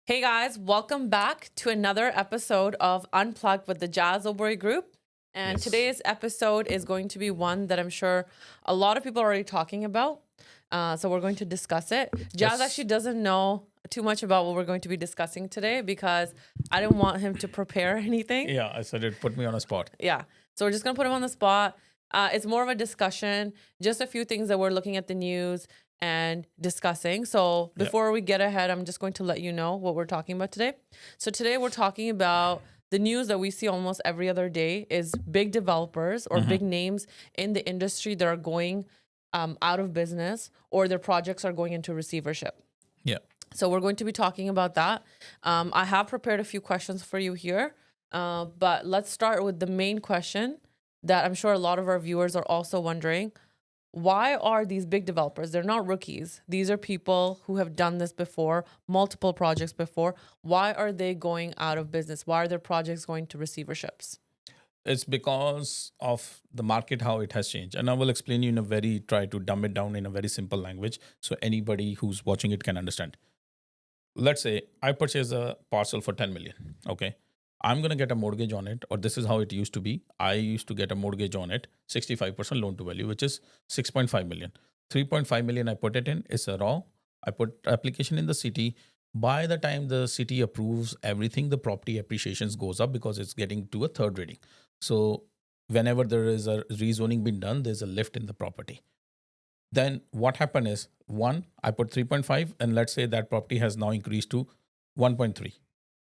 Hey guys, welcome back to another episode of Unplugged with the Jas Oberoi group. And Yes. today's episode is going to be one that I'm sure a lot of people are already talking about. So we're going to discuss it. Jas actually Yes. doesn't know too much about what we're going to be discussing today because I didn't want him to prepare anything. Yeah, I said it put me on a spot. Yeah. So we're just going to put him on the spot. It's more of a discussion, just a few things that we're looking at the news and discussing. So Yeah. before we get ahead, I'm just going to let you know what we're talking about today. So today we're talking about the news that we see almost every other day is big developers or big names in the industry that are going out of business or their projects are going into receivership. Yeah. So we're going to be talking about that. I have prepared a few questions for you here, but let's start with the main question that I'm sure a lot of our viewers are also wondering. Why are these big developers? They're not rookies. These are people who have done this before, multiple projects before. Why are they going out of business? Why are their projects going to receiverships? It's because of the market, how it has changed. And I will explain you try to dumb it down in a very simple language so anybody who's watching it can understand. Let's say I purchase a parcel for 10 million. Okay. I'm going to get a mortgage on it, or this is how it used to be. I used to get a mortgage on it, 65% loan to value, which is 6.5 million. 3.5 million I put it in, it's a raw. I put application in the city. By the time the city approves everything, the property appreciations goes up because it's getting to a third rating. So whenever there is a rezoning being done, there's a lift in the property. Then what happened is one, I put 3.5, and let's say that property has now increased to 1.3.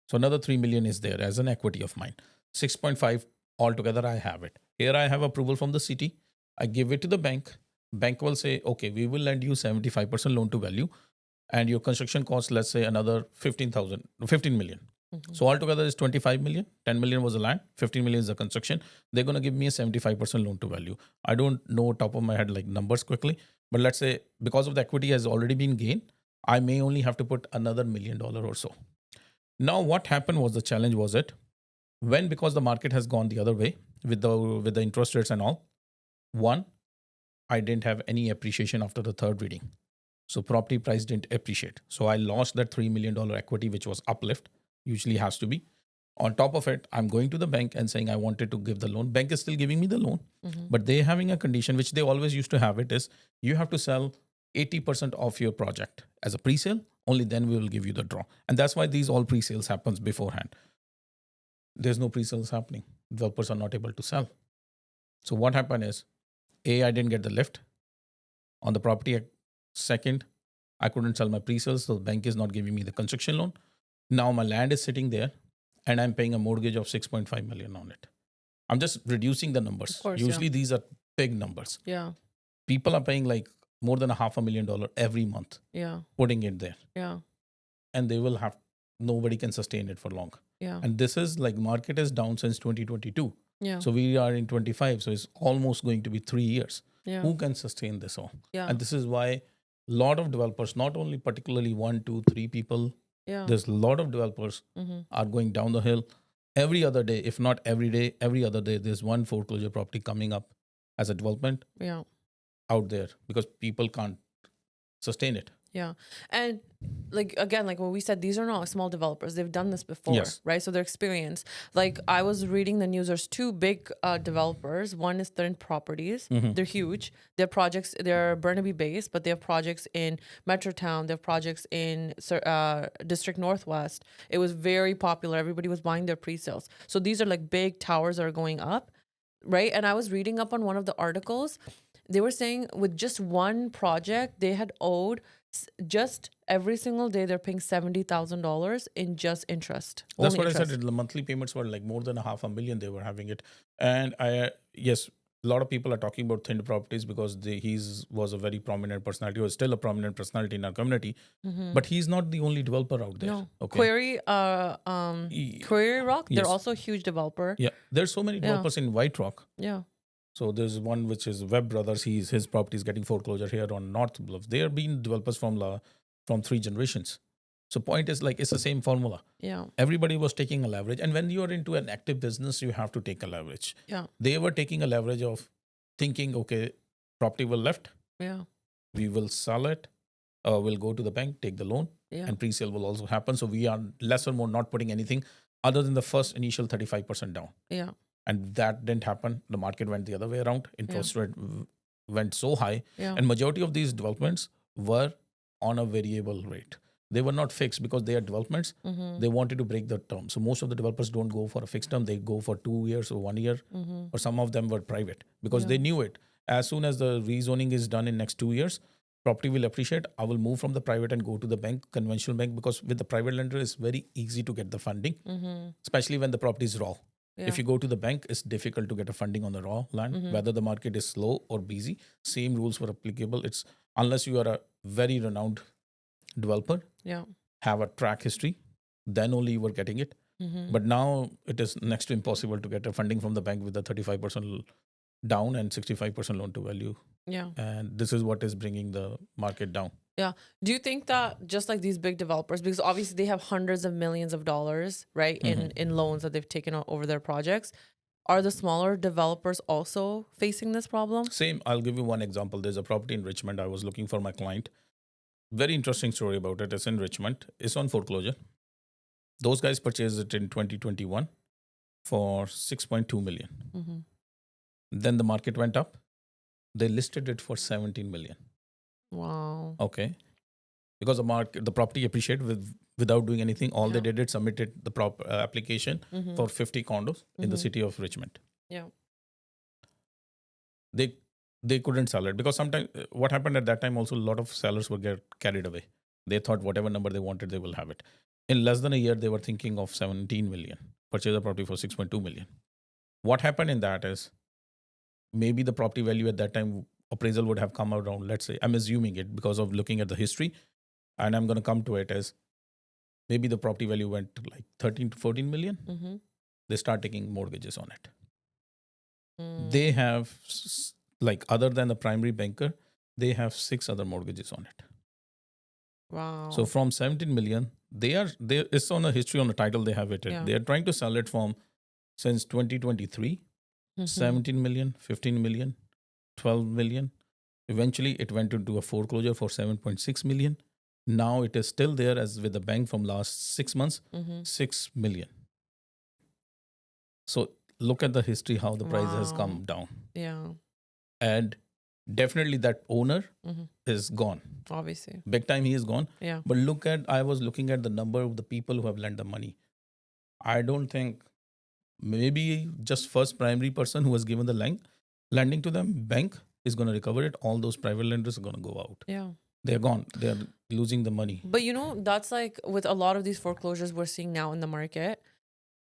So another 3 million is there as an equity of mine. 6.5 altogether, I have it. Here I have approval from the city. I give it to the bank. Bank will say, okay, we will lend you 75% loan to value, and your construction cost, let's say another 15 million. So altogether is 25 million. 10 million was the land, 15 million is the construction. They're going to give me a 75% loan to value. I don't know top of my head like numbers quickly, but let's say because of the equity has already been gained, I may only have to put another $1 million or so. Now what happened was the challenge was it when, because the market has gone the other way with the interest rates and all. One, I didn't have any appreciation after the third reading. So property price didn't appreciate. So I lost that $3 million equity, which was uplift, usually has to be. On top of it, I'm going to the bank and saying I wanted to give the loan. Bank is still giving me the loan, but they having a condition which they always used to have it is you have to sell 80% of your project as a pre-sale. Only then we will give you the draw. And that's why these all pre-sales happens beforehand. There's no pre-sales happening. Developers are not able to sell. So what happened is, A, I didn't get the lift on the property. Second, I couldn't sell my pre-sales, so the bank is not giving me the construction loan. Now my land is sitting there and I'm paying a mortgage of 6.5 million on it. I'm just reducing the numbers. Of course, Usually these are big numbers. yeah. People are paying like more than $500,000 every month Yeah. putting it there. Yeah. And they will have, nobody can sustain it for long. Yeah. And this is like market is down since 2022. Yeah. So we are in 25. So it's almost going to be 3 years. Yeah. Who can sustain this all? Yeah. And this is why a lot of developers, not only particularly 1, 2, 3 people, Yeah. there's a lot of developers are going down the hill every other day, if not every day, every other day. There's one foreclosure property coming up as a development Yeah. out there because people can't sustain it. Yeah. And like, again, like what we said, these are not small developers. They've done this before, Yes. right? So they're experienced. Like I was reading the news, there's two big developers. One is Third Properties. They're huge. Their projects, they're Burnaby based, but they have projects in Metrotown. They have projects in District Northwest. It was very popular. Everybody was buying their pre-sales. So these are like big towers that are going up, right? And I was reading up on one of the articles. They were saying with just one project, they had owed just every single day they're paying $70,000 in just interest. That's Only what I interest. said. The monthly payments were like more than $500,000 they were having it. And yes, a lot of people are talking about Thind Properties because he's was a very prominent personality, was still a prominent personality in our community. But he's not the only developer out there. No. Okay. Quarry Rock, they're Yes. also a huge developer. Yeah. There's so many developers in White Rock. Yeah. So there's one which is Webb Brothers. His property is getting foreclosure here on North Bluff. They are being developers from 3 generations. So point is like it's the same formula. Yeah. Everybody was taking a leverage, and when you are into an active business, you have to take a leverage. Yeah. They were taking a leverage of thinking, okay, property will lift, Yeah. we will sell it, will go to the bank, take the loan, Yeah. and pre-sale will also happen. So we are less or more not putting anything other than the first initial 35% down. Yeah. And that didn't happen. The market went the other way around. Interest rate went so high. Yeah. And majority of these developments were on a variable rate. They were not fixed because they are developments. They wanted to break the term. So most of the developers don't go for a fixed term. They go for 2 years or 1 year. Or some of them were private because they knew it. As soon as the rezoning is done in next 2 years, property will appreciate. I will move from the private and go to the bank, conventional bank, because with the private lender, it's very easy to get the funding, especially when the property is raw. Yeah. If you go to the bank, it's difficult to get a funding on the raw land, whether the market is slow or busy. Same rules were applicable. It's unless you are a very renowned developer, Yeah. have a track history, then only you were getting it. But now it is next to impossible to get a funding from the bank with a 35% down and 65% loan to value. Yeah. And this is what is bringing the market down. Yeah. Do you think that just like these big developers, because obviously they have hundreds of millions of dollars, right, in loans that they've taken over their projects, are the smaller developers also facing this problem? Same. I'll give you one example. There's a property in Richmond. I was looking for my client. Very interesting story about it. It's in Richmond. It's on foreclosure. Those guys purchased it in 2021 for 6.2 million. Then the market went up. They listed it for 17 million. Wow. Okay. Because the property appreciated without doing anything. All they did is submitted the application for 50 condos in the city of Richmond. Yeah. They couldn't sell it because sometimes what happened at that time also, a lot of sellers would get carried away. They thought whatever number they wanted, they will have it. In less than a year, they were thinking of 17 million, purchase a property for 6.2 million. What happened in that is maybe the property value at that time appraisal would have come around, let's say, I'm assuming it because of looking at the history, and I'm going to come to it as maybe the property value went to like 13 to 14 million. They start taking mortgages on it. They have, like, other than the primary banker, they have 6 other mortgages on it. Wow. So from 17 million, it's on a history on the title, they have it. Yeah. They are trying to sell it from since 2023, 17 million, 15 million, 12 million. Eventually, it went into a foreclosure for 7.6 million. Now it is still there as with the bank from last 6 months, 6 million. So look at the history, how the price has come down. Yeah. And definitely that owner is gone. Obviously. Big time he is gone. Yeah. But I was looking at the number of the people who have lent the money. I don't think maybe just first primary person who has given the lending to them, bank is going to recover it. All those private lenders are going to go out. Yeah. They're gone. They're losing the money. But that's like with a lot of these foreclosures we're seeing now in the market.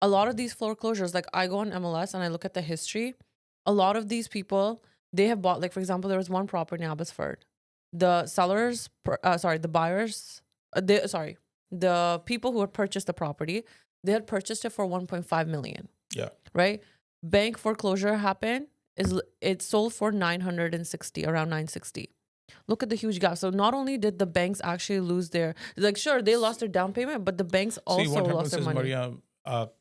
A lot of these foreclosures, like I go on MLS and I look at the history. A lot of these people, they have bought, like for example, there was one property in Abbotsford. The sellers, the buyers, the people who had purchased the property, they had purchased it for 1.5 million. Yeah. Right? Bank foreclosure happened. It sold for 960, around 960. Look at the huge gap. So not only did the banks actually lose they lost their down payment, but the banks also lost their money. Maria,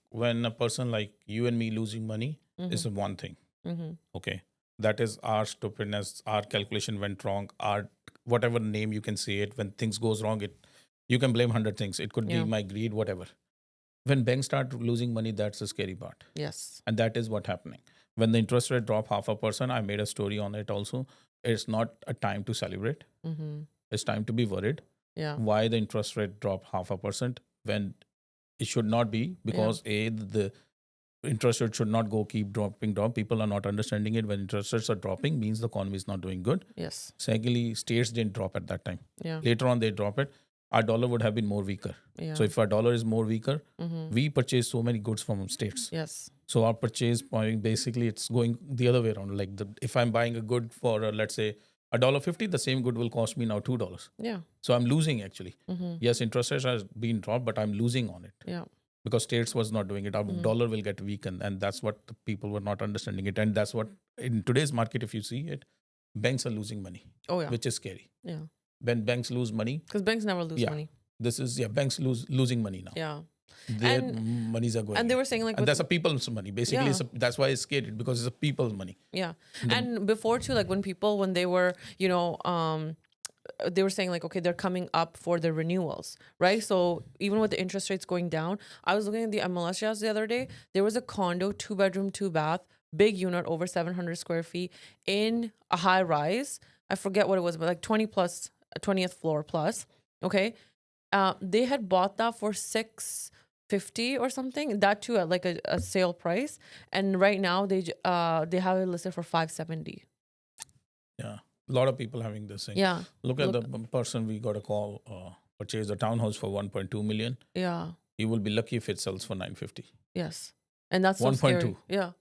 when a person like you and me losing money is one thing. Okay. That is our stupidness. Our calculation went wrong. Our whatever name you can say it. When things goes wrong, you can blame 100 things. It could be my greed, whatever. When banks start losing money, that's the scary part. Yes. And that is what's happening. When the interest rate drop 0.5%, I made a story on it also. It's not a time to celebrate. It's time to be worried. Yeah. Why the interest rate dropped 0.5% when it should not be, because the interest rate should not keep dropping. People are not understanding it. When interest rates are dropping, means the economy is not doing good. Yes. Secondly, states didn't drop at that time. Yeah. Later on, they drop it. Our dollar would have been more weaker. Yeah. So if our dollar is more weaker, we purchase so many goods from states. Yes. So our purchase point, basically, it's going the other way around. Like if I'm buying a good for, let's say, $1.50, the same good will cost me now $2. Yeah. So I'm losing actually. Yes, interest rates has been dropped, but I'm losing on it. Yeah. Because states was not doing it. Our dollar will get weakened. And that's what the people were not understanding it. And that's what, in today's market, if you see it, banks are losing money. Oh, yeah. Which is scary. Yeah. When banks lose money. Because banks never lose money. This is, banks losing money now. Yeah. Their monies are going. And they were saying like... And that's a people's money. Basically, that's why it's scary, because it's a people's money. Yeah. And before too, like when they were, they were saying like, okay, they're coming up for the renewals, right? So even with the interest rates going down, I was looking at the MLS the other day. There was a condo, 2 bedroom, 2 bath, big unit, over 700 square feet in a high rise. I forget what it was, but like 20 plus, 20th floor plus. Okay. They had bought that for 650 or something, that too at like a sale price. And right now they have it listed for 570. Yeah. A lot of people having this thing. Yeah. Look at the person we got a call, purchase a townhouse for 1.2 million. Yeah. He will be lucky if it sells for 950. Yes. And that's so 1.2. scary. Yeah.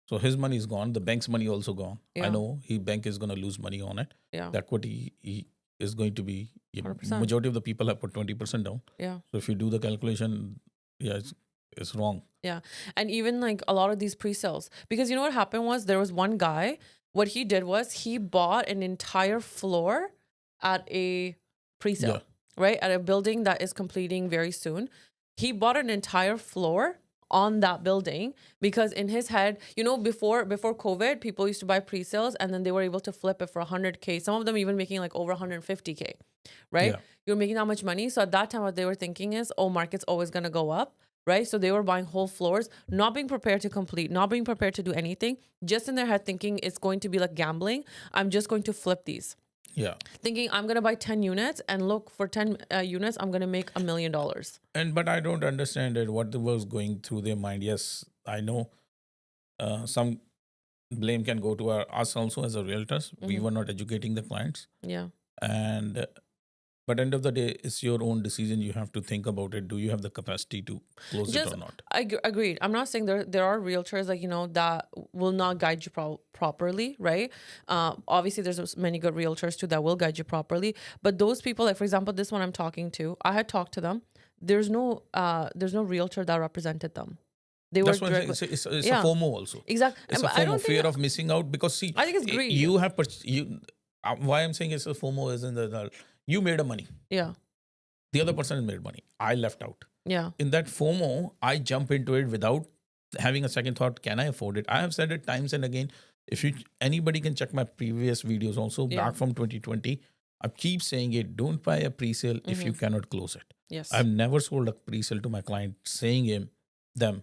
So his money is gone. The bank's money also gone. Yeah. I know bank is going to lose money on it. Yeah. The equity is going to be, 100%. majority of the people have put 20% down. Yeah. So if you do the calculation, it's wrong. Yeah. And even like a lot of these pre-sales, because you know what happened was there was one guy, what he did was he bought an entire floor at a pre-sale, right? At a building that is completing very soon. He bought an entire floor on that building because in his head, before COVID, people used to buy pre-sales and then they were able to flip it for 100K. Some of them even making like over 150K, right? Yeah. You're making that much money. So at that time, what they were thinking is, oh, market's always going to go up, right? So they were buying whole floors, not being prepared to complete, not being prepared to do anything, just in their head thinking it's going to be like gambling. I'm just going to flip these. Yeah. Thinking I'm going to buy 10 units and look for 10 units, I'm going to make $1 million. But I don't understand it. What was going through their mind? Yes, I know some blame can go to us also as a realtors. We were not educating the clients. Yeah. But end of the day, it's your own decision. You have to think about it. Do you have the capacity to close it or not? Agreed. I'm not saying there are realtors like, that will not guide you properly, right? Obviously, there's many good realtors too that will guide you properly. But those people, like for example, this one I'm talking to, I had talked to them. There's no realtor that represented them. That's why it's a FOMO also. Exactly. It's a FOMO, fear of missing out. Because see, I think it's greed. You have why I'm saying it's a FOMO is in the you made a money. Yeah. The other person has made money. I left out. Yeah. In that FOMO, I jump into it without having a second thought. Can I afford it? I have said it times and again. If anybody can check my previous videos also back from 2020, I keep saying it. Don't buy a pre-sale if you cannot close it. Yes. I've never sold a pre-sale to my client saying them,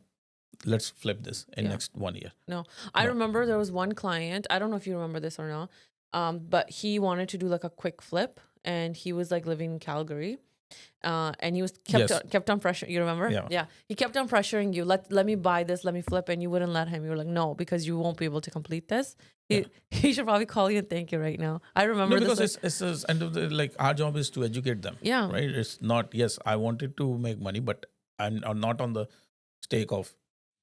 let's flip this in next 1 year. No, I remember there was one client. I don't know if you remember this or not. But he wanted to do like a quick flip, and he was like living in Calgary, and he was kept on pressuring. You remember? Yeah. He kept on pressuring you. Let me buy this. Let me flip, and you wouldn't let him. You were like, no, because you won't be able to complete this. He should probably call you and thank you right now. I remember because it's end of the like our job is to educate them. Yeah. Right. It's not. Yes, I wanted to make money, but I'm not on the stake of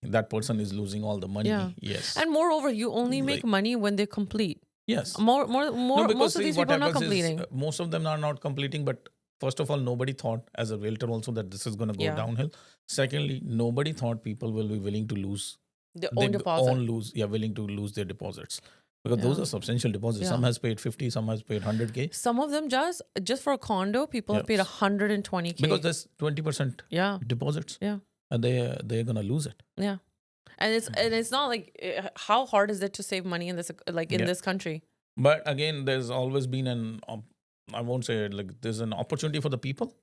that person is losing all the money. Yeah. Yes. And moreover, you only make money when they complete. Yes. Most of these people are not completing. Most of them are not completing, but first of all, nobody thought as a realtor also that this is going to go downhill. Secondly, nobody thought people will be willing to lose their own deposit. Willing to lose their deposits. Because those are substantial deposits. Yeah. Some has paid 50, some has paid 100K. Some of them just for a condo, people have paid 120K. Because there's 20% deposits. Yeah. And they're going to lose it. Yeah. And it's not like, how hard is it to save money in this this country? But again, there's always been I won't say it, like there's an opportunity for the people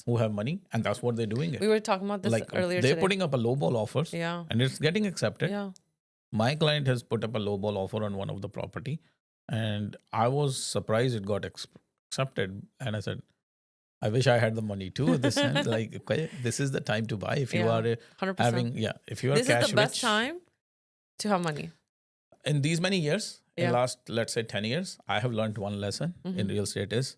who have money, and that's what they're doing it. We were talking about this earlier they're today. putting up a lowball offers, and it's getting accepted. Yeah. My client has put up a lowball offer on one of the property, and I was surprised it got accepted. And I said, I wish I had the money too. This sense, like, okay, this is the time to buy if you are 100%. if you are this cash is the best rich, time to have money. In these many years, in last, let's say 10 years, I have learned one lesson in real estate is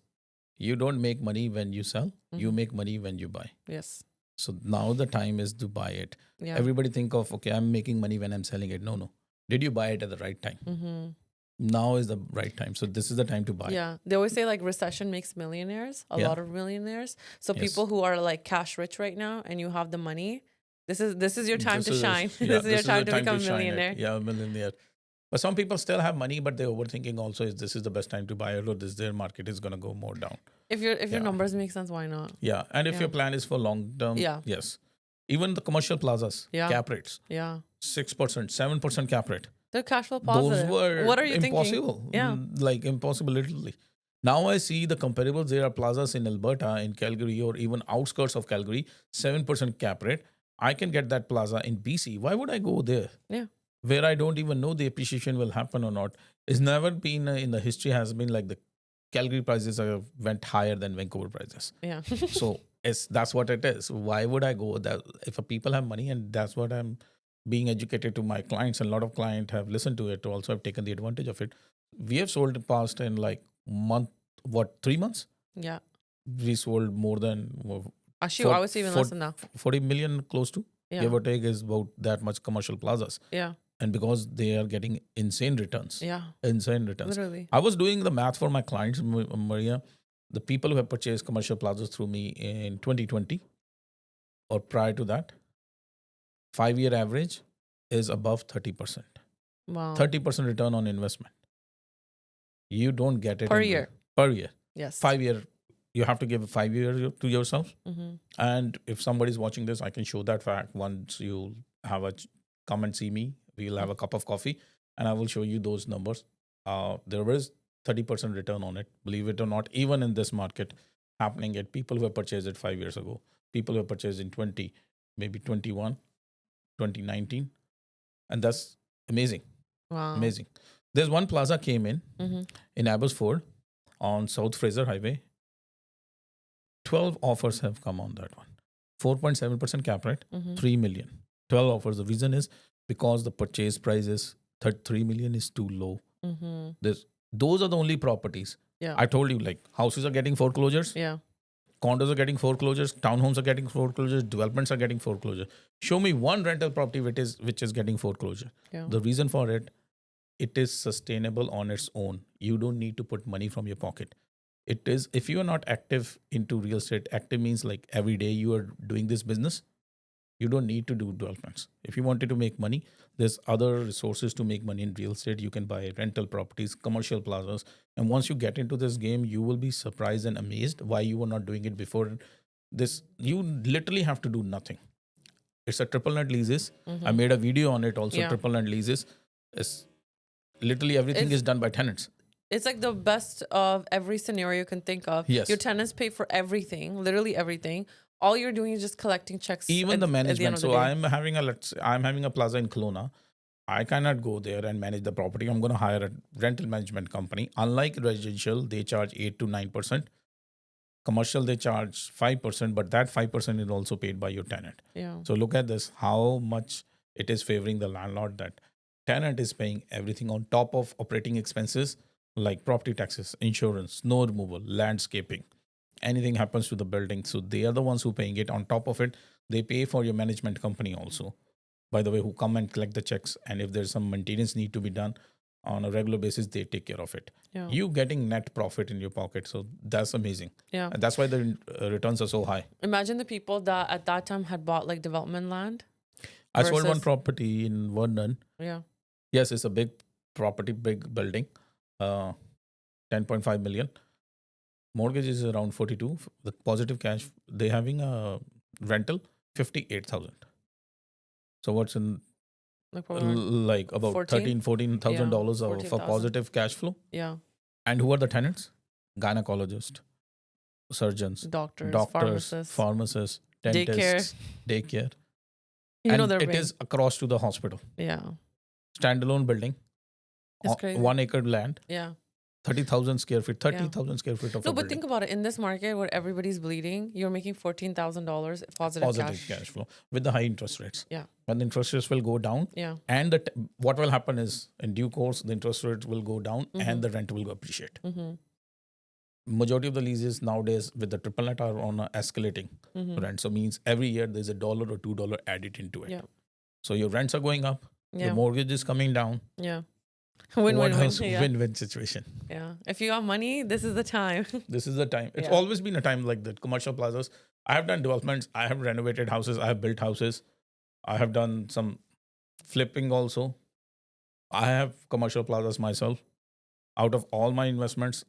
you don't make money when you sell, you make money when you buy. Yes. So now the time is to buy it. Yeah. Everybody think of, okay, I'm making money when I'm selling it. No. Did you buy it at the right time? Now is the right time. So this is the time to buy. Yeah. They always say like recession makes millionaires, a lot of millionaires. So people who are like cash rich right now and you have the money, this is your time to shine. This is your time to become a millionaire. Yeah, a millionaire. But some people still have money, but they're overthinking also is this is the best time to buy it or their market is going to go more down. If your numbers make sense, why not? Yeah. And if your plan is for long term, yes. Even the commercial plazas, cap rates. Yeah. 6%, 7% cap rate. They're cash flow positive. Those were what are you impossible. thinking? Yeah. Like impossible literally. Now I see the comparables. There are plazas in Alberta, in Calgary, or even outskirts of Calgary, 7% cap rate. I can get that plaza in BC. Why would I go there? Yeah. Where I don't even know the appreciation will happen or not. It's never been in the history has been like the Calgary prices went higher than Vancouver prices. Yeah. So that's what it is. Why would I go that if a people have money, and that's what I'm being educated to my clients, and a lot of clients have listened to it, also have taken the advantage of it. We have sold past in like month, 3 months? Yeah. We sold more than Shoot, I would say even less than that. 40 million close to, Yeah. give or take, is about that much commercial plazas. Yeah. And because they are getting insane returns. Yeah. Insane returns. Literally. I was doing the math for my clients, Maria. The people who have purchased commercial plazas through me in 2020 or prior to that, 5-year average is above 30%. Wow. 30% return on investment. You don't get it Per year. Per year. Yes. 5-year. You have to give 5 years to yourself. Mm-hmm. And if somebody's watching this, I can show that fact once you have come and see me. We'll have a cup of coffee and I will show you those numbers. There is 30% return on it, believe it or not, even in this market happening at people who have purchased it 5 years ago, people who have purchased in 20, maybe 21, 2019. And that's amazing. Wow. Amazing. There's one plaza came Mm-hmm. in Abbotsford on South Fraser Highway. 12 offers have come on that one. 4.7% cap rate, Mm-hmm. 3 million. 12 offers. The reason is because the purchase price is 3 million is too low. Mm-hmm. Those are the only properties. Yeah. I told you, like, houses are getting foreclosures, Yeah. condos are getting foreclosures, townhomes are getting foreclosures, developments are getting foreclosure. Show me one rental property which is getting foreclosure. Yeah. The reason for it is sustainable on its own. You don't need to put money from your pocket. It is, if you are not active into real estate, active means like every day you are doing this business, you don't need to do developments. If you wanted to make money, there's other resources to make money in real estate. You can buy rental properties, commercial plazas. And once you get into this game, you will be surprised and amazed why you were not doing it before. This, you literally have to do nothing. It's a triple net leases. Mm-hmm. I made a video on it also. Yeah. Triple net leases. It's literally everything is done by tenants. It's like the best of every scenario you can think of. Yes. Your tenants pay for everything, literally everything. All you're doing is just collecting checks. Even the management. So I'm I'm having a plaza in Kelowna. I cannot go there and manage the property. I'm going to hire a rental management company. Unlike residential, they charge 8 to 9%. Commercial, they charge 5%, but that 5% is also paid by your tenant. Yeah. So look at this, how much it is favoring the landlord, that tenant is paying everything on top of operating expenses like property taxes, insurance, snow removal, landscaping. Anything happens to the building, so they are the ones who paying it. On top of it, they pay for your management company also, by the way, who come and collect the checks. And if there's some maintenance need to be done on a regular basis, they take care of it. Yeah. You getting net profit in your pocket. So that's amazing. Yeah. And that's why the returns are so high. Imagine the people that at that time had bought like development land. I sold one versus- property in Vernon. Yeah. Yes, it's a big property, big building, 10.5 million. Mortgage is around 42. The positive cash, they having a rental 58,000. So what's in Like, probably- like about 14? $14,000 Yeah, of a 14,000. positive cash flow? yeah. And who are the tenants? Gynecologist, surgeons, Doctors, doctors, pharmacists, dentists, daycare. You know And they're it paying. is across to the hospital. Yeah. Standalone building, It's crazy. 1 acre land, Yeah. 30,000 square feet, 30,000 square feet of No, a but building. think about it. In this market where everybody's bleeding, you're making $14,000 positive Positive cash flow with the high interest rates. Yeah. When the interest rates will go down, Yeah. and what will happen is in due course, the interest rates will go down and the rent will appreciate. Mm-hmm. Majority of the leases nowadays with the triple net are on a escalating rent. So means every year there's $1 or $2 added into it. Yeah. So your rents are going up, Yeah. your mortgage is coming down. Yeah. Win, What win, win. else? Yeah. Win-win situation. Yeah. If you got money, this is the time. This is the time. It's Yeah. always been a time like that. Commercial plazas. I have done developments. I have renovated houses. I have built houses. I have done some flipping also. I have commercial plazas myself. Out of all my investments,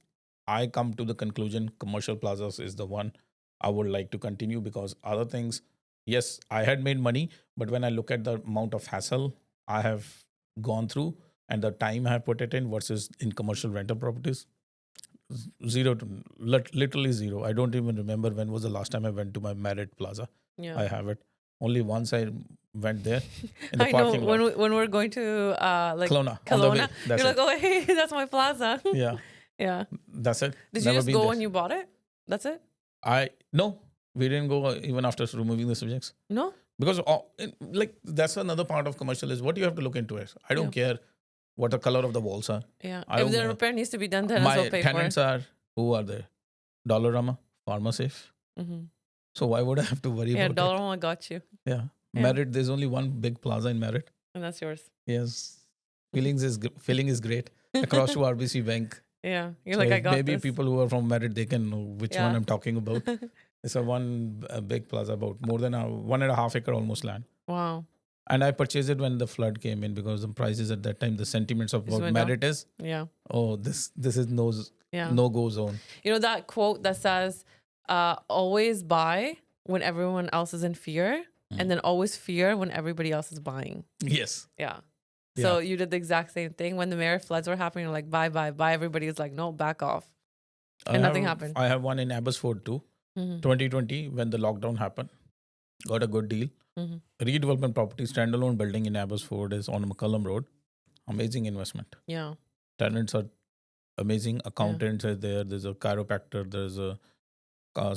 I come to the conclusion commercial plazas is the one I would like to continue, because other things, yes, I had made money, but when I look at the amount of hassle I have gone through and the time I have put it in versus in commercial rental properties, Zero to literally zero. I don't even remember when was the last time I went to my Marriott Plaza. Yeah. I have it. Only once I went there in the I know parking lot. when we're going to like Kelowna, on the way. Kelowna, That's you're it. like, oh hey, that's my plaza. Yeah, Yeah. that's it. Did you Never just been go there. when you bought it? That's it? No, we didn't go even after removing the subjects. No? Because like that's another part of commercial is what you have to look into it. I don't care what the color of the walls are. Yeah. I If don't the care. repair needs to be done, tenants My will pay for tenants it. are, who are they? Dollarama, Pharmasafe. Mm-hmm. So why would I have to worry Yeah, about Dollar it? One got you. Yeah. Yeah. Marriott, there's only one big plaza in Marriott. And that's yours. Yes. Feeling is great. Across to RBC Bank. Yeah. You're So like, I if got maybe this. people who are from Marriott, they can know which one Yeah. I'm talking about. It's a big plaza, about more than a 1.5 acre almost land. Wow. And I purchased it when the flood came in because the prices at that time, the sentiments of Just what went down. Marriott is, Yeah. oh, this is Yeah. no go zone. You know that quote that says, always buy when everyone else is in fear, and then always fear when everybody else is buying. Yes. Yeah. So you did the exact same thing. When the Marriott floods were happening, you're like, buy. Everybody is like, no, back off. And nothing happened. I have one in Abbotsford too. 2020, when the lockdown happened, got a good deal. Redevelopment property, standalone building in Abbotsford is on McCullum Road. Amazing investment. Yeah. Tenants are amazing. Accountants are there. There's a chiropractor. There's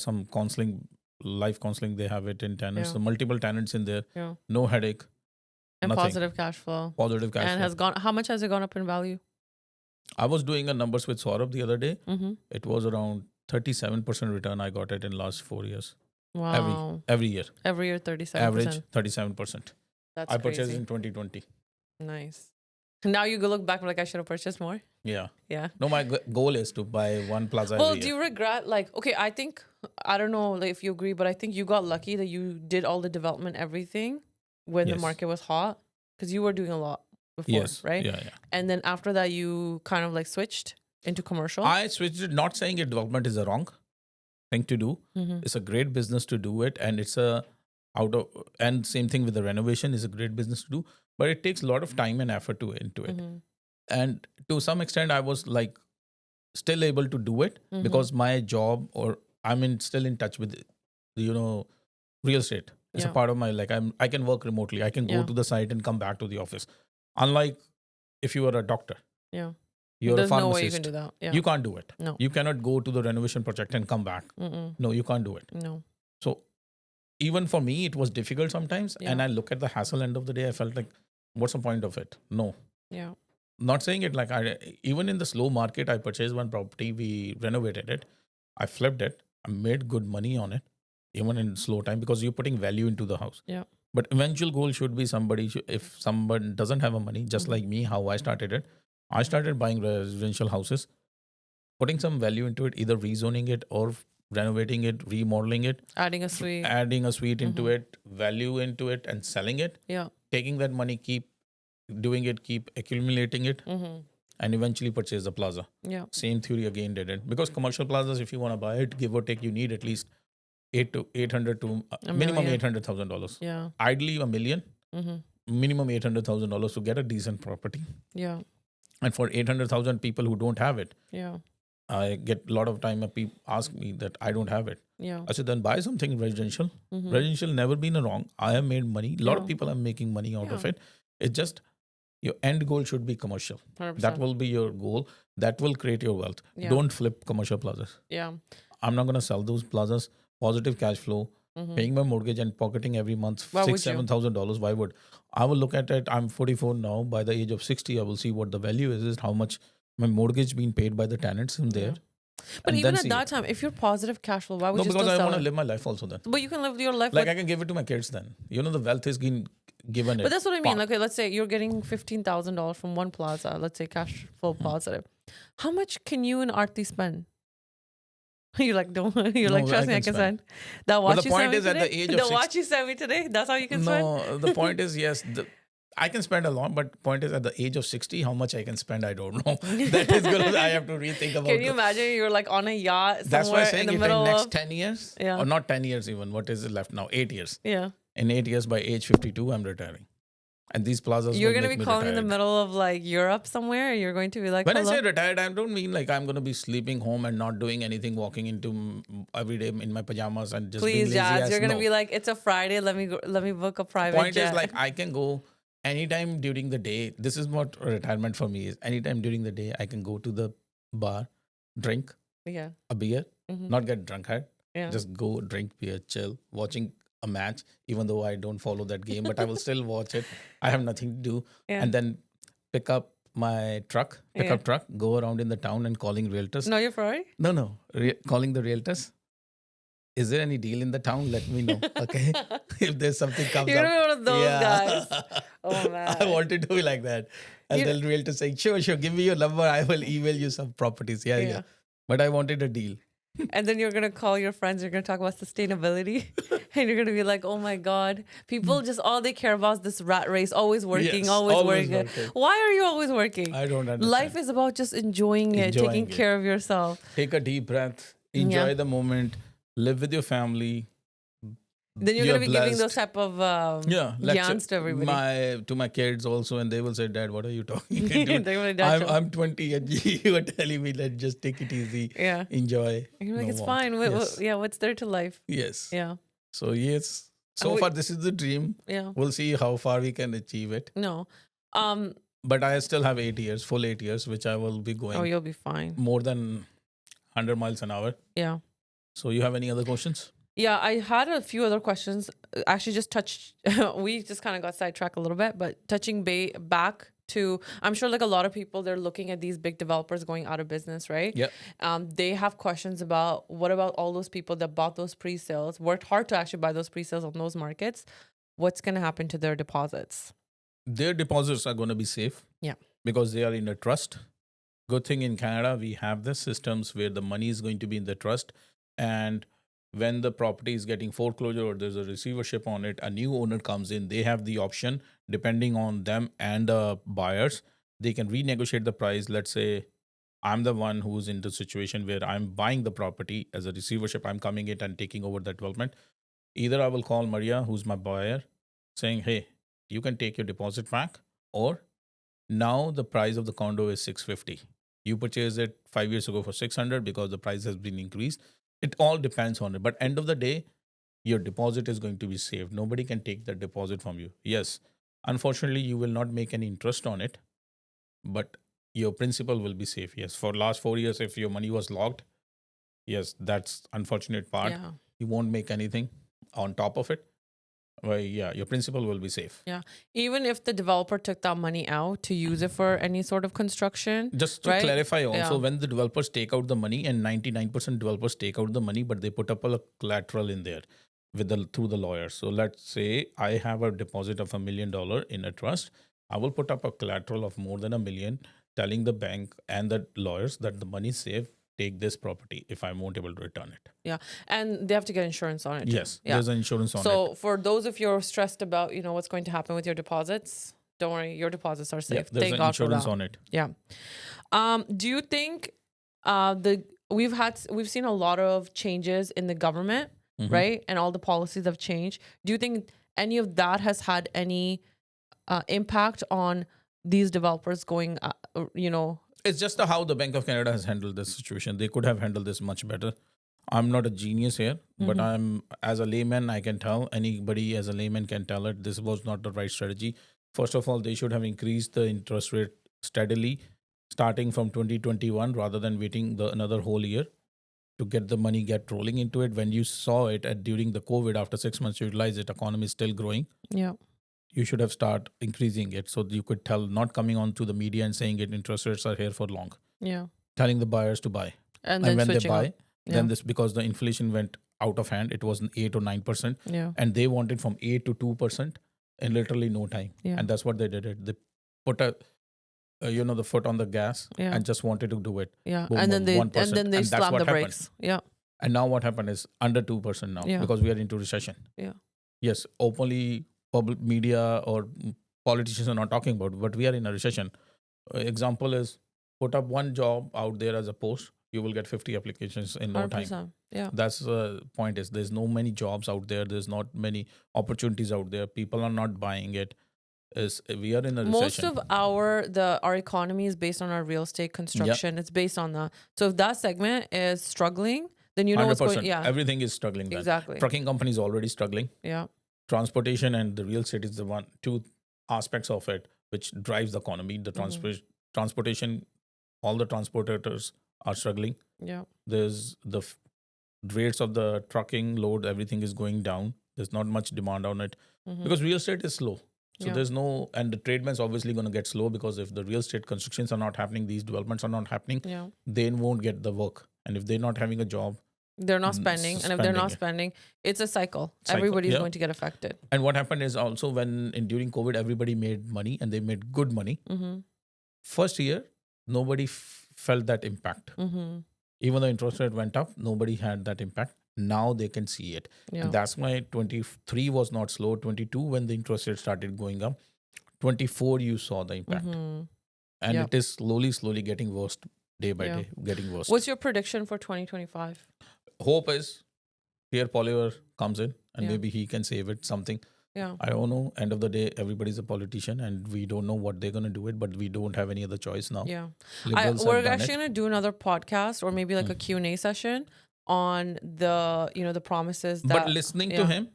some counseling, life counseling. They have it in tenants. Yeah. So multiple tenants in there. Yeah. No headache. And nothing. positive cash flow. Positive cash And flow. has gone. How much has it gone up in value? I was doing a numbers with Saurabh the other day. Mm-hmm. It was around 37% return. I got it in last 4 years. Wow. Every year. Every year, 37%. Average 37%. That's I purchased crazy. in 2020. Nice. Now you go look back like I should have purchased more. Yeah. Yeah. No, my goal is to buy one plaza Well, every do year. you regret okay, I think I don't know if you agree, but I think you got lucky that you did all the development, everything when the Yes. market was hot, because you were doing a lot before, Yes. right? Yeah. And then after that, you kind of like switched into commercial. I switched it, not saying it development is a wrong thing to do. Mm-hmm. It's a great business to do it, and it's and same thing with the renovation is a great business to do, but it takes a lot of time and effort into it. Mm-hmm. And to some extent, I was like still able to do it because my job, or still in touch with real estate. It's a part of my, like, I can work remotely. I can go to the site and come back to the office. Unlike if you are a doctor. Yeah. You're There's a pharmacist. no way you can do that. Yeah. You can't do it. No. You cannot go to the renovation project and come back. Mm-mm. No, you can't do it. No. So even for me, it was difficult sometimes. Yeah. And I look at the hassle end of the day. I felt like, what's the point of it? No. Yeah. Not saying it like even in the slow market, I purchased one property. We renovated it. I flipped it. I made good money on it, even in slow time, because you're putting value into the house. Yeah. But eventual goal should be if someone doesn't have a money, just like me, how I started it. I started buying residential houses, putting some value into it, either rezoning it or renovating it, remodeling it, Adding a suite. into it, value into it, and selling it. Yeah. Taking that money, keep doing it, keep accumulating it, Mm-hmm. and eventually purchase the plaza. Yeah. Same theory again did it. Because commercial plazas, if you want to buy it, give or take, you need at least $800 to minimum million. $800,000. Yeah. Ideally, $1 million. Mm-hmm. Minimum $800,000 to get a decent property. Yeah. And for 800,000 people who don't have it, Yeah. I get a lot of time people ask me that I don't have it. Yeah. I said, then buy something residential. Mm-hmm. Residential never been a wrong. I have made money. A lot of Yeah. people are making money out of Yeah. it. It's just your end goal should be commercial. 100%. That will be your goal. That will create your wealth. Yeah. Don't flip commercial plazas. Yeah. I'm not going to sell those plazas. Positive cash flow, paying my mortgage and pocketing every month Why would $7,000. Why would I will look at it? I'm 44 now. By the age of 60, I will see what the value is how much my mortgage being paid by the tenants in there. But And even then at see that it. time, if you're positive cash flow, why would No, you because still I sell want to it? live my life also then. But you can live your life. Like I can give it to my kids then. The wealth is being given. But that's what I mean. Okay, let's say you're getting $15,000 from one plaza. Let's say cash flow positive. How much can you and Aarti spend? You're like, don't. You're like, No, trust I me, I can can spend. spend. That watch the you point sent me is at today. the age of the 60 watch you sent me today. That's how you can spend. No, the point is, yes, I can spend a lot, but point is at the age of 60, how much I can spend, I don't know. That is good. I have to rethink about it. Can you imagine you're like on a yacht somewhere That's why I'm saying in the if middle in next of 10 years, Yeah. or not 10 years even, what is it left now? 8 years. Yeah. In 8 years, by age 52, I'm retiring. And these plazas You're will gonna make be me calling in the retired. middle of like Europe somewhere. You're going to be like, When I say "Hello, retired, I don't mean like I'm going to be sleeping home and not doing anything, walking into every day in my pajamas and just being please, lazy Jas." ass. You're gonna No. be like, "It's a Friday. Let me book a private Point is jet." like I can go anytime during the day. This is what retirement for me is. Anytime during the day, I can go to the bar, drink Yeah. a beer, Hmm. not get drunk, Yeah. just go drink beer, chill, watching a match, even though I don't follow that game, but I will still watch it. I have nothing to do. Yeah. And then pick up my truck, Yeah. go around in the town and calling realtors. No, you're Ferrari? No, calling the realtors. Is there any deal in the town? Let me know. Okay. If there's something comes You're up. gonna be one of those Yeah. guys. Oh I man. wanted to be like that. And You then realtor saying, sure, give me your number. I will email you some properties. Yeah. yeah. But I wanted a deal. And then you're gonna call your friends, you're gonna talk about sustainability. And you're gonna be like, oh my God. People just all they care about is this rat race, always working, Yes, always always working. working. Why are you always working? I don't Life understand. is about just enjoying it, taking Enjoying it. care of yourself. Take a deep breath. Yeah. Enjoy the moment. Live with your family. Then you're You're gonna be giving those blessed. type of Yeah, lecture yans to everybody. to my kids also, and they will say, "Dad, what are you talking?" They're Dude, gonna judge you. I'm 20, and you are telling me that just take it easy, Yeah. enjoy, And you're like, no it's want. fine. Yes, Yeah, what's there to life? yes. Yeah. So yes, And so far this is the dream. yeah. We'll see how far we can achieve it. No. Um, But I still have 8 years, full 8 years, which I will be oh, going you'll be fine. more than 100 miles an hour. Yeah. So you have any other questions? Yeah, I had a few other questions. Actually, just touched. We just kind of got sidetracked a little bit, but touching back to, I'm sure like a lot of people, they're looking at these big developers going out of business, right? Yeah. They have questions about what about all those people that bought those pre-sales, worked hard to actually buy those pre-sales on those markets. What's going to happen to their deposits? Their deposits are going to be safe. Yeah. Because they are in a trust. Good thing in Canada, we have the systems where the money is going to be in the trust. And when the property is getting foreclosure or there's a receivership on it, a new owner comes in, they have the option, depending on them and the buyers, they can renegotiate the price. Let's say I'm the one who's in the situation where I'm buying the property as a receivership, I'm coming in and taking over the development. Either I will call Maria, who's my buyer, saying, hey, you can take your deposit back, or now the price of the condo is 650. You purchased it 5 years ago for 600 because the price has been increased. It all depends on it. But end of the day, your deposit is going to be saved. Nobody can take that deposit from you. Yes, unfortunately, you will not make any interest on it, but your principal will be safe. Yes, for last 4 years, if your money was locked, yes, that's unfortunate part. Yeah. You won't make anything on top of it. Well, yeah, your principal will be safe. Yeah. Even if the developer took that money out to use it for any sort of construction. Just to right? clarify also, Yeah. when the developers take out the money, and 99% developers take out the money, but they put up a collateral in there with through the lawyer. So let's say I have a deposit of $1 million in a trust. I will put up a collateral of more than $1 million, telling the bank and the lawyers that the money is safe. Take this property if I won't able to return it. Yeah. And they have to get insurance on it. too. Yes, Yeah. there's an insurance on it. So for those of you who are stressed about, what's going to happen with your deposits, don't worry, your deposits are Yeah, safe. there's Thank an God for insurance that. on it. Yeah. Do you think we've seen a lot of changes in the government, Mhm. right? And all the policies have changed. Do you think any of that has had any impact on these developers going, It's just how the Bank of Canada has handled this situation. They could have handled this much better. I'm not a genius here, but Mhm. I'm as a layman, I can tell. Anybody as a layman can tell it. This was not the right strategy. First of all, they should have increased the interest rate steadily, starting from 2021, rather than waiting another whole year to get the money get rolling into it. When you saw it during the COVID, after 6 months, you realize that economy is still growing. Yeah. You should have start increasing it so that you could tell, not coming on to the media and saying it interest rates are here for long, Yeah. telling the buyers to buy. And And then when they switching buy, up. then Yeah. this, because the inflation went out of hand, it was 8 or 9%, Yeah. and they wanted from 8 to 2% in literally no time. Yeah. And that's what they did. They put the foot on the gas Yeah. and just wanted to do it. Yeah. Boom, And boom, then they 1%. and then they And that's slam what the happened. brakes. Yeah. And now what happened is under 2% now, Yeah. because we are into recession. Yeah. Yes, openly public media or politicians are not talking about, but we are in a recession. Example is, put up one job out there as a post, you will get 50 applications in no time. 100%. Yeah. That's the point is, there's no many jobs out there. There's not many opportunities out there. People are not buying it. is we are in a Most recession. of our economy is based on our real estate construction. It's based on that. So if that segment is struggling, then you know what's going. 100%. Yeah, Everything is struggling then. exactly. Trucking companies already struggling. Yeah. Transportation and the real estate is the two aspects of it which drives the economy. The transportation, all the transporters are struggling. Yeah. There's rates of the trucking load, everything is going down. There's not much demand on it because real estate is slow. So there's no, and the trademan's obviously going to get slow because if the real estate constructions are not happening, these developments are not happening, they won't get the work. And if they're not having a job, they're not spending. And if they're not spending, it's a cycle. Everybody's going to get affected. And what happened is also during COVID, everybody made money and they made good money. First year, nobody felt that impact. Even though interest rate went up, nobody had that impact. Now they can see it. And that's why 23 was not slow. 22, when the interest rate started going up. 24, you saw the impact. And it is slowly getting worse day by day, getting worse. What's your prediction for 2025? Hope is Pierre Polier comes in and maybe he can save it something. I don't know. End of the day, everybody's a politician and we don't know what they're going to do it, but we don't have any other choice now. We're actually going to do another podcast or maybe like a Q&A session on the promises that. But listening to him,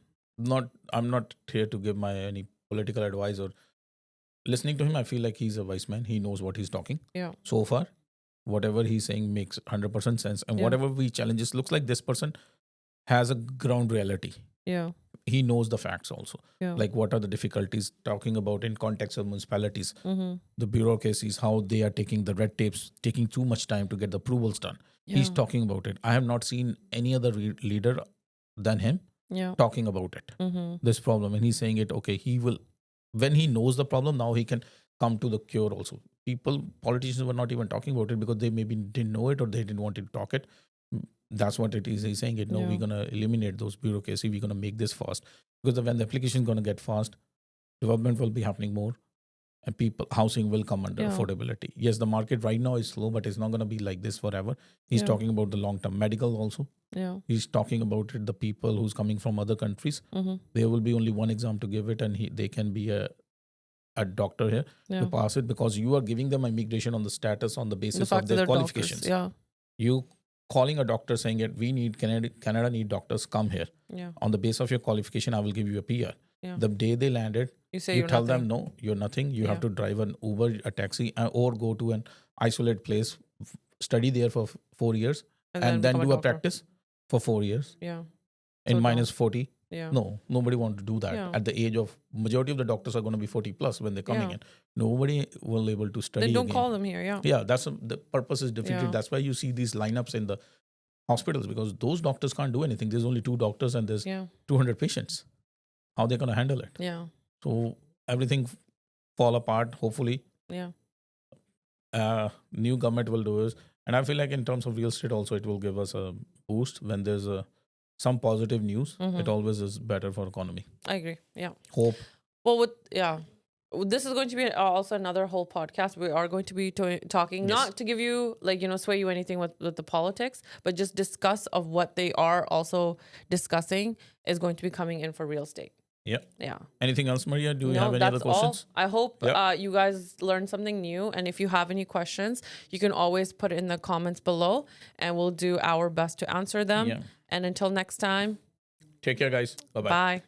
I'm not here to give any political advice or listening to him. I feel like he's a wise man. He knows what he's talking. So far, whatever he's saying makes 100% sense. And whatever we challenges, looks like this person has a ground reality. He knows the facts also. Like what are the difficulties talking about in context of municipalities, the bureaucracies, how they are taking the red tapes, taking too much time to get the approvals done. He's talking about it. I have not seen any other leader than him talking about it, this problem. And he's saying it, okay, he will, when he knows the problem, now he can come to the cure also. Politicians were not even talking about it because they maybe didn't know it or they didn't want to talk it. That's what it is. He's saying it. No, we're going to eliminate those bureaucracy. We're going to make this fast because when the application is going to get fast, development will be happening more and housing will come under affordability. Yes, the market right now is slow, but it's not going to be like this forever. He's talking about the long-term medical also. He's talking about it, the people who's coming from other countries. There will be only one exam to give it and they can be a doctor here to pass it because you are giving them immigration on the status on the basis of their qualifications. You calling a doctor saying that we need Canada need doctors, come here. On the basis of your qualification, I will give you a PR. The day they landed, you tell them, no, you're nothing. You have to drive an Uber, a taxi, or go to an isolated place, study there for 4 years, and then do a practice for 4 years. In minus 40. No, nobody wants to do that. At the age of, majority of the doctors are going to be 40 plus when they're coming in. Nobody will able to study. Then don't call them here. That's the purpose is defeated. That's why you see these lineups in the hospitals because those doctors can't do anything. There's only 2 doctors and there's 200 patients. How they going to handle it? So everything fall apart. Hopefully, new government will do it. And I feel like in terms of real estate also, it will give us a boost when there's some positive news. It always is better for economy. I agree. Hope. Well, this is going to be also another whole podcast. We are going to be talking, not to give you sway you anything with the politics, but just discuss of what they are also discussing is going to be coming in for real estate. Anything else, Maria? Do you have any other questions? All. I hope you guys learned something new. And if you have any questions, you can always put it in the comments below and we'll do our best to answer them. And until next time. Take care, guys. Bye-bye. Bye.